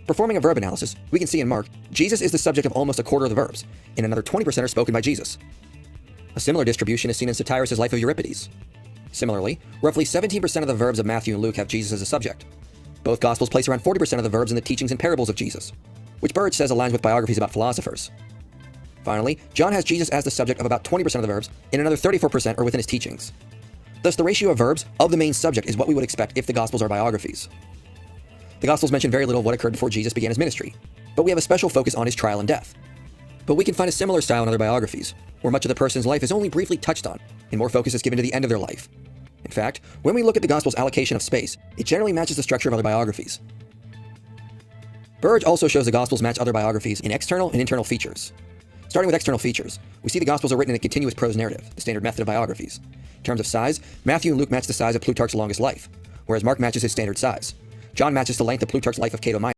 Performing a verb analysis, we can see in Mark, Jesus is the subject of almost a quarter of the verbs, and another 20% are spoken by Jesus. A similar distribution is seen in Satyrus' Life of Euripides. Similarly, roughly 17% of the verbs of Matthew and Luke have Jesus as a subject. Both Gospels place around 40% of the verbs in the teachings and parables of Jesus, which Burge says aligns with biographies about philosophers. Finally, John has Jesus as the subject of about 20% of the verbs, and another 34% are within his teachings. Thus, the ratio of verbs of the main subject is what we would expect if the Gospels are biographies. The Gospels mention very little of what occurred before Jesus began his ministry, but we have a special focus on his trial and death. But we can find a similar style in other biographies, where much of the person's life is only briefly touched on, and more focus is given to the end of their life. In fact, when we look at the Gospel's allocation of space, it generally matches the structure of other biographies. Burge also shows the Gospels match other biographies in external and internal features. Starting with external features, we see the Gospels are written in a continuous prose narrative, the standard method of biographies. In terms of size, Matthew and Luke match the size of Plutarch's longest life, whereas Mark matches his standard size. John matches the length of Plutarch's Life of Cato Minor.